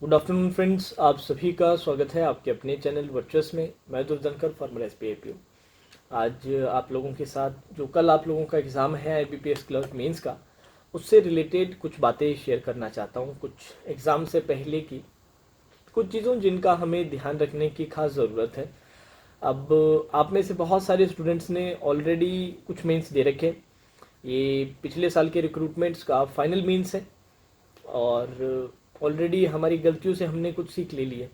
Good afternoon friends, आप सभी का स्वागत है आपके अपने चैनल वर्चस में। मैं दुर्धनकर फॉर्मर SPIPO। आज आप लोगों के साथ जो कल आप लोगों का एग्ज़ाम है IBPS क्लर्क मेंस का, उससे रिलेटेड कुछ बातें शेयर करना चाहता हूँ। कुछ एग्ज़ाम से पहले की कुछ चीज़ों जिनका हमें ध्यान रखने की खास ज़रूरत है। अब आप में से बहुत सारे स्टूडेंट्स ने ऑलरेडी कुछ मेंस दे रखे हैं। ये पिछले साल के रिक्रूटमेंट्स का फाइनल मेंस है और ऑलरेडी हमारी गलतियों से हमने कुछ सीख ले लिया।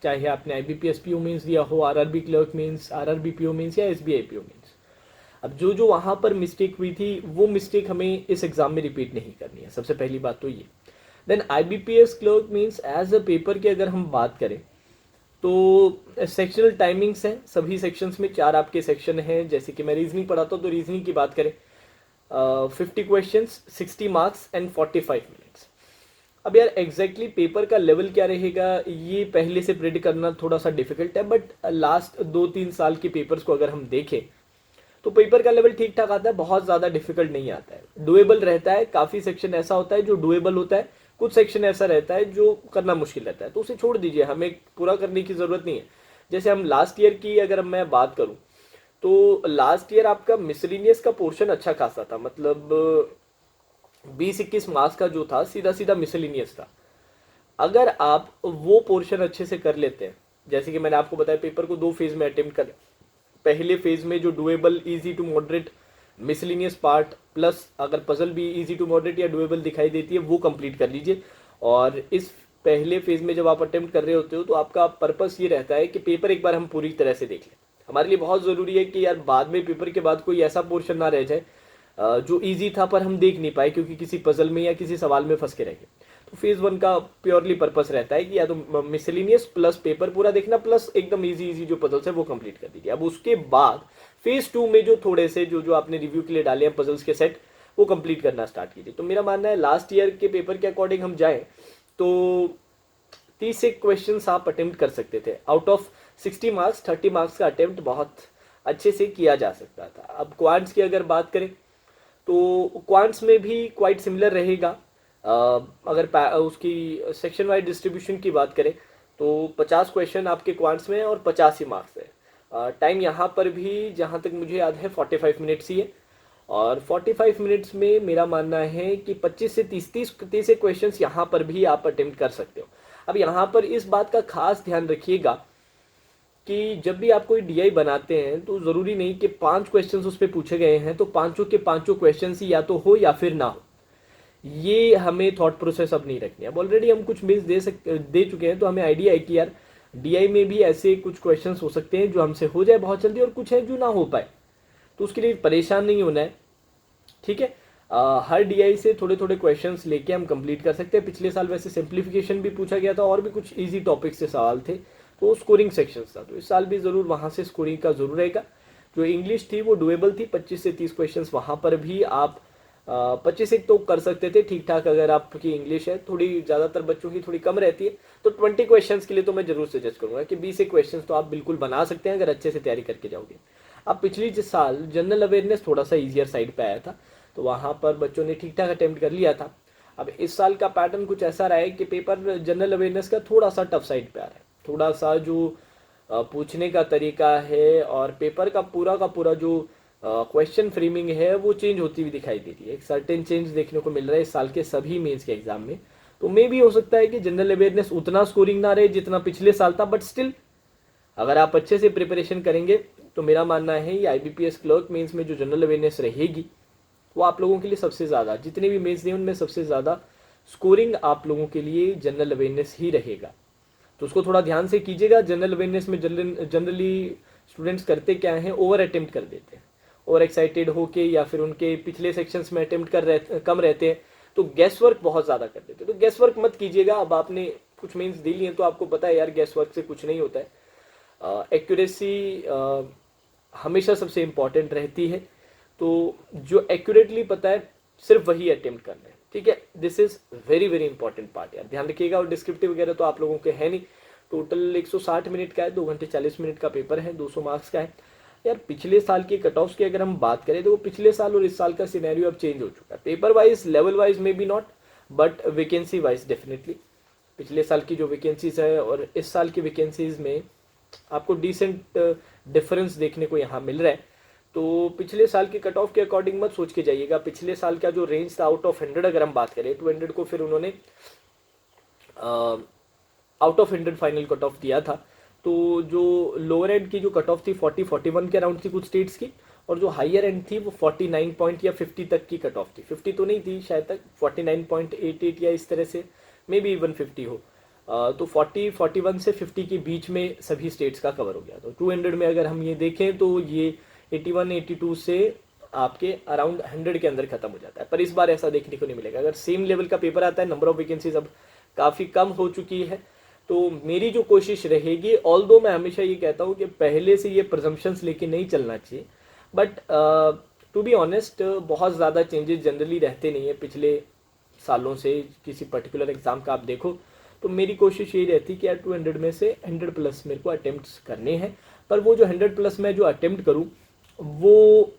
चाहे आपने IBPS PO मीन्स दिया हो, RRB clerk means, RRB PO means या SBI PO मीन्स, अब जो जो वहाँ पर मिस्टेक हुई थी वो मिस्टेक हमें इस एग्ज़ाम में रिपीट नहीं करनी है। सबसे पहली बात तो ये। Then IBPS clerk means as a paper की अगर हम बात करें तो सेक्शनल टाइमिंग्स हैं। सभी सेक्शंस में 4 आपके सेक्शन हैं। जैसे कि मैं रीजनिंग पढ़ाता हूँ तो रीजनिंग की बात करें, 50 क्वेश्चंस, 60 मार्क्स एंड 45 मिनट्स। अब यार एग्जैक्टली पेपर का लेवल क्या रहेगा ये पहले से प्रेडिक्ट करना थोड़ा सा डिफिकल्ट है, बट लास्ट 2-3 साल के पेपर्स को अगर हम देखें तो पेपर का लेवल ठीक ठाक आता है, बहुत ज़्यादा डिफिकल्ट नहीं आता है, डुएबल रहता है। काफ़ी सेक्शन ऐसा होता है जो डुएबल होता है, कुछ सेक्शन ऐसा रहता है जो करना मुश्किल रहता है, तो उसे छोड़ दीजिए, हमें पूरा करने की ज़रूरत नहीं है। जैसे हम लास्ट ईयर की अगर मैं बात करूँ तो लास्ट ईयर आपका मिसलिनियस का पोर्शन अच्छा खासा था, मतलब 20-21 मार्क्स का जो था सीधा सीधा मिसलिनियस था। अगर आप वो पोर्शन अच्छे से कर लेते हैं, जैसे कि मैंने आपको बताया पेपर को 2 फेज में अटेम्प्ट कर, पहले फेज में जो doable, easy to moderate, miscellaneous part plus अगर पजल भी इजी टू मॉडरेट या डुएबल दिखाई देती है वो कंप्लीट कर लीजिए। और इस पहले फेज में जब आप अटेम्प्ट कर रहे होते हो तो आपका पर्पस ये रहता है कि पेपर एक बार हम पूरी तरह से देख लें। हमारे लिए बहुत ज़रूरी है कि यार बाद में पेपर के बाद कोई ऐसा पोर्शन ना रह जाए जो इजी था पर हम देख नहीं पाए क्योंकि किसी पजल में या किसी सवाल में फंस के रह गए। तो फेज 1 का प्योरली पर्पस रहता है कि या तो मिसलिनियस प्लस पेपर पूरा देखना प्लस एकदम इजी इजी जो पजल्स है वो कंप्लीट कर दीजिए। अब उसके बाद फेज 2 में जो थोड़े से जो जो आपने रिव्यू के लिए डाले हैं पजल्स के सेट, वो कंप्लीट करना स्टार्ट कीजिए। तो मेरा मानना है लास्ट ईयर के पेपर के अकॉर्डिंग हम जाएं तो 30 एक क्वेश्चन आप अटेम्प्ट कर सकते थे। आउट ऑफ 60 मार्क्स 30 मार्क्स का अटेम्प्ट बहुत अच्छे से किया जा सकता था। अब क्वांट्स की अगर बात करें तो क्वांट्स में भी क्वाइट सिमिलर रहेगा। अगर उसकी सेक्शन वाइज डिस्ट्रीब्यूशन की बात करें तो 50 क्वेश्चन आपके क्वांट्स में और 50 ही मार्क्स है। टाइम यहाँ पर भी जहाँ तक मुझे याद है 45 मिनट्स ही है, और 45 मिनट्स में मेरा मानना है कि 25 से 30 क्वेश्चन यहाँ पर भी आप अटेम्प्ट कर सकते हो। अब यहाँ पर इस बात का खास ध्यान रखिएगा कि जब भी आप कोई DI बनाते हैं तो ज़रूरी नहीं कि 5 क्वेश्चंस उस पर पूछे गए हैं तो पांचों के पांचों क्वेश्चंस ही या तो हो या फिर ना हो। ये हमें थॉट प्रोसेस अब नहीं रखनी है। अब ऑलरेडी हम कुछ मिस दे चुके हैं तो हमें आइडिया है कि यार DI में भी ऐसे कुछ क्वेश्चंस हो सकते हैं जो हमसे हो जाए बहुत जल्दी और कुछ है जो ना हो पाए, तो उसके लिए परेशान नहीं होना है। ठीक है, हर DI से थोड़े थोड़े क्वेश्चंस लेके हम कंप्लीट कर सकते हैं। पिछले साल वैसे सिंप्लीफिकेशन भी पूछा गया था और भी कुछ इजी टॉपिक से सवाल थे, तो स्कोरिंग सेक्शंस था, तो इस साल भी ज़रूर वहाँ से स्कोरिंग का ज़रूर रहेगा। जो इंग्लिश थी वो डुएबल थी, 25 से 30 क्वेश्चंस वहाँ पर भी आप 25 एक तो कर सकते थे ठीक ठाक। अगर आपकी इंग्लिश है, थोड़ी ज़्यादातर बच्चों की थोड़ी कम रहती है, तो 20 क्वेश्चंस के लिए तो मैं जरूर सजेस्ट करूँगा कि 20 एक क्वेश्चंस तो आप बिल्कुल बना सकते हैं अगर अच्छे से तैयारी करके जाओगे। अब पिछली जिस साल जनरल अवेयरनेस थोड़ा सा ईजियर साइड पे आया था तो वहाँ पर बच्चों ने ठीक ठाक अटेम्प्ट कर लिया था। अब इस साल का पैटर्न कुछ ऐसा रहा है कि पेपर जनरल अवेयरनेस का थोड़ा सा टफ साइड पे आ रहा है। थोड़ा सा जो पूछने का तरीका है और पेपर का पूरा जो क्वेश्चन फ्रेमिंग है वो चेंज होती हुई दिखाई दे रही है। एक सर्टेन चेंज देखने को मिल रहा है इस साल के सभी मेंस के एग्जाम में। तो मे भी हो सकता है कि जनरल अवेयरनेस उतना स्कोरिंग ना रहे जितना पिछले साल था, बट स्टिल अगर आप अच्छे से प्रिपरेशन करेंगे तो मेरा मानना है ये IBPS क्लर्क मेंस में जो जनरल अवेयरनेस रहेगी वो आप लोगों के लिए सबसे ज़्यादा, जितने भी मेंस दिए उनमें सबसे ज़्यादा स्कोरिंग आप लोगों के लिए जनरल अवेयरनेस ही रहेगा। तो उसको थोड़ा ध्यान से कीजिएगा। जनरल अवेयरनेस में जनरली स्टूडेंट्स करते क्या हैं, ओवर अटेम्प्ट कर देते हैं, ओवर एक्साइटेड होके, या फिर उनके पिछले सेक्शंस में अटेम्प्ट कम रहते हैं तो गैस वर्क बहुत ज़्यादा कर देते हैं। तो गैस वर्क मत कीजिएगा। अब आपने कुछ मेंस दे लिए तो आपको पता है यार गैस वर्क से कुछ नहीं होता है। एक्यूरेसी हमेशा सबसे इम्पॉर्टेंट रहती है, तो जो एक्यूरेटली पता है सिर्फ वही अटेम्प्ट करना है। ठीक है, this is very very important part यार, ध्यान रखिएगा। और डिस्क्रिप्टिव वगैरह तो आप लोगों के है नहीं। टोटल 160 मिनट का है, 2 घंटे 40 मिनट का पेपर है, 200 मार्क्स का है। यार पिछले साल के कट ऑफ्स की अगर हम बात करें तो वो पिछले साल और इस साल का सिनेरियो अब चेंज हो चुका है। Paper wise, level wise may be not, but vacancy wise definitely. पिछले साल की जो वैकेंसीज है और इस साल की वैकेंसीज में आपको डिसेंट डिफरेंस देखने को यहाँ मिल रहा है। तो पिछले साल की कट ऑफ के अकॉर्डिंग मत सोच के जाइएगा। पिछले साल का जो रेंज था आउट ऑफ 100 अगर हम बात करें, 200 को फिर उन्होंने out of 100 final cut off दिया था। तो जो लोअर एंड की जो कट ऑफ थी 40-41 के अराउंड थी कुछ स्टेट्स की, और जो हायर एंड थी वो 49 पॉइंट या 50 तक की कट ऑफ थी। 50 तो नहीं थी शायद तक, 49.88 या इस तरह से, मे बी इवन 50 हो। तो 41 से 50 के बीच में सभी स्टेट्स का कवर हो गया। तो 200 में अगर हम ये देखें तो ये 81-82 से आपके अराउंड 100 के अंदर खत्म हो जाता है। पर इस बार ऐसा देखने को नहीं मिलेगा। अगर सेम लेवल का पेपर आता है, नंबर ऑफ वैकेंसीज अब काफ़ी कम हो चुकी है, तो मेरी जो कोशिश रहेगी, ऑल्दो मैं हमेशा ये कहता हूँ कि पहले से ये प्रजम्पशंस लेके नहीं चलना चाहिए, बट टू बी ऑनेस्ट बहुत ज़्यादा चेंजेस जनरली रहते नहीं है पिछले सालों से। किसी पर्टिकुलर एग्जाम का आप देखो तो मेरी कोशिश यही रहती है कि यार 200 में से 100 प्लस मेरे को अटेम्प्ट्स करने हैं। पर वो जो 100 प्लस मैं जो अटेम्प्ट करूँ वो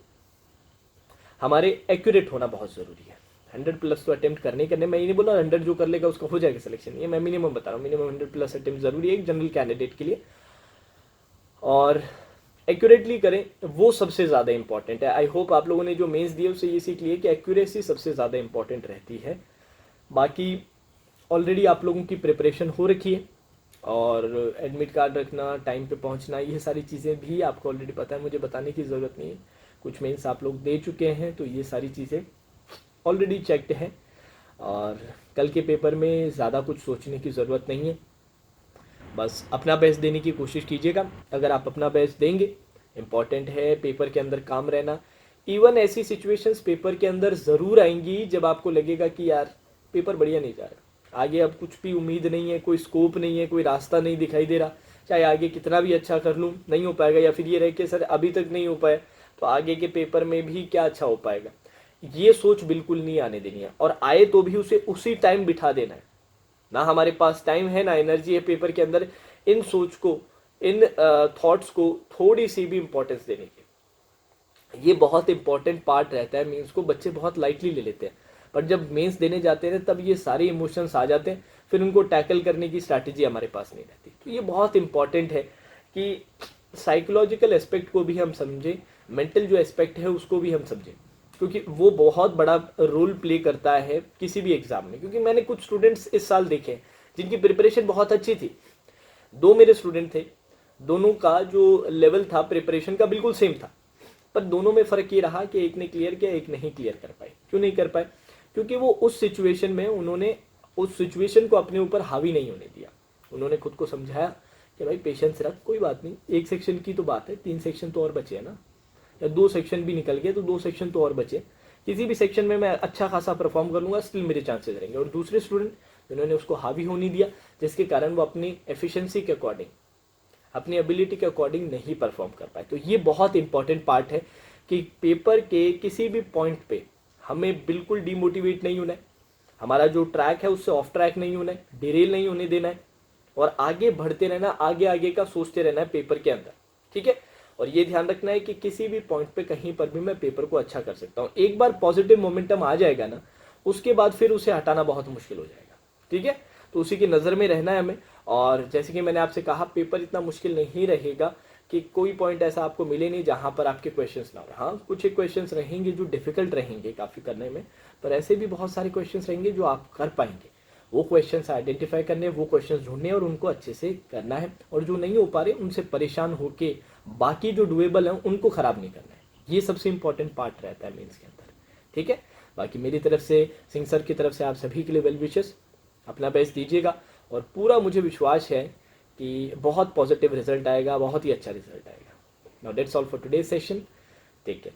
हमारे एक्यूरेट होना बहुत ज़रूरी है। 100 प्लस तो अटेम्प्ट करने मैं ये नहीं बोला 100 जो कर लेगा उसका हो जाएगा सिलेक्शन, ये मैं मिनिमम बता रहा हूँ। मिनिमम 100 प्लस अटेम्प्ट ज़रूरी है एक जनरल कैंडिडेट के लिए, और एक्यूरेटली करें वो सबसे ज़्यादा इंपॉर्टेंट है। आई होप आप लोगों ने जो मेंस दिए उससे ये सीख लिया कि एक्यूरेसी सबसे ज़्यादा इंपॉर्टेंट रहती है। बाकी ऑलरेडी आप लोगों की प्रिपरेशन हो रखी है, और एडमिट कार्ड रखना, टाइम पे पहुंचना, ये सारी चीज़ें भी आपको ऑलरेडी पता है, मुझे बताने की ज़रूरत नहीं है। कुछ मेंस आप लोग दे चुके हैं तो ये सारी चीज़ें ऑलरेडी चेक्ड हैं, और कल के पेपर में ज़्यादा कुछ सोचने की ज़रूरत नहीं है। बस अपना बेस्ट देने की कोशिश कीजिएगा। अगर आप अपना बेस्ट देंगे, इम्पॉर्टेंट है पेपर के अंदर काम रहना। इवन ऐसी सिचुएशंस पेपर के अंदर ज़रूर आएंगी जब आपको लगेगा कि यार पेपर बढ़िया नहीं जा रहा, आगे अब कुछ भी उम्मीद नहीं है, कोई स्कोप नहीं है, कोई रास्ता नहीं दिखाई दे रहा, चाहे आगे कितना भी अच्छा कर लूँ नहीं हो पाएगा, या फिर ये रह के सर अभी तक नहीं हो पाया तो आगे के पेपर में भी क्या अच्छा हो पाएगा। ये सोच बिल्कुल नहीं आने देनी है, और आए तो भी उसे उसी टाइम बिठा देना है। ना हमारे पास टाइम है ना एनर्जी है पेपर के अंदर इन सोच को, इन थॉट्स को थोड़ी सी भी इंपॉर्टेंस देने की। ये बहुत इंपॉर्टेंट पार्ट रहता है। मीन्स को बच्चे बहुत लाइटली ले लेते हैं, पर जब मेंस देने जाते हैं तब ये सारे इमोशंस आ जाते हैं, फिर उनको टैकल करने की स्ट्रैटेजी हमारे पास नहीं रहती। तो ये बहुत इंपॉर्टेंट है कि साइकोलॉजिकल एस्पेक्ट को भी हम समझें, मेंटल जो एस्पेक्ट है उसको भी हम समझें, क्योंकि वो बहुत बड़ा रोल प्ले करता है किसी भी एग्जाम में। क्योंकि मैंने कुछ स्टूडेंट्स इस साल देखे जिनकी प्रिपरेशन बहुत अच्छी थी। 2 मेरे स्टूडेंट थे, दोनों का जो लेवल था प्रिपरेशन का बिल्कुल सेम था, पर दोनों में फ़र्क ये रहा कि एक ने क्लियर किया, एक नहीं क्लियर कर पाए। क्यों नहीं कर पाए? क्योंकि वो उस सिचुएशन में उन्होंने उस सिचुएशन को अपने ऊपर हावी नहीं होने दिया। उन्होंने खुद को समझाया कि भाई पेशेंस रख, कोई बात नहीं, एक सेक्शन की तो बात है, 3 सेक्शन तो और बचे हैं ना, या 2 सेक्शन भी निकल गए तो 2 सेक्शन तो और बचे। किसी भी सेक्शन में मैं अच्छा खासा परफॉर्म कर लूँगा, स्टिल मेरे चांसेस रहेंगे। और दूसरे स्टूडेंट जिन्होंने उसको हावी होने दिया, जिसके कारण वो अपनी एफिशिएंसी के अकॉर्डिंग, अपनी एबिलिटी के अकॉर्डिंग नहीं परफॉर्म कर पाए। तो ये बहुत इंपॉर्टेंट पार्ट है कि पेपर के किसी भी पॉइंट पे हमें बिल्कुल डीमोटिवेट नहीं होना है, हमारा जो ट्रैक है उससे ऑफ ट्रैक नहीं होना है, डिरेल नहीं होने देना है, और आगे बढ़ते रहना, आगे आगे का सोचते रहना है पेपर के अंदर। ठीक है, और ये ध्यान रखना है कि किसी भी पॉइंट पे कहीं पर भी मैं पेपर को अच्छा कर सकता हूँ। एक बार पॉजिटिव मोमेंटम आ जाएगा ना, उसके बाद फिर उसे हटाना बहुत मुश्किल हो जाएगा। ठीक है, तो उसी की नज़र में रहना है हमें। और जैसे कि मैंने आपसे कहा, पेपर इतना मुश्किल नहीं रहेगा कि कोई पॉइंट ऐसा आपको मिले नहीं जहाँ पर आपके क्वेश्चंस ना हो। हाँ, कुछ एक क्वेश्चंस रहेंगे जो डिफिकल्ट रहेंगे काफ़ी करने में, पर ऐसे भी बहुत सारे क्वेश्चंस रहेंगे जो आप कर पाएंगे। वो क्वेश्चंस आइडेंटिफाई करने, वो क्वेश्चंस ढूंढने और उनको अच्छे से करना है। और जो नहीं हो पा रहे उनसे परेशान होके बाकी जो डुएबल हैं उनको ख़राब नहीं करना है। ये सबसे इंपॉर्टेंट पार्ट रहता है मेंस के अंदर। ठीक है, बाकी मेरी तरफ से, सिंह सर की तरफ से आप सभी के लिए वेल विशेस। अपना बेस्ट दीजिएगा, और पूरा मुझे विश्वास है कि बहुत पॉजिटिव रिजल्ट आएगा, बहुत ही अच्छा रिजल्ट आएगा। Now that's all for today's session. Take care.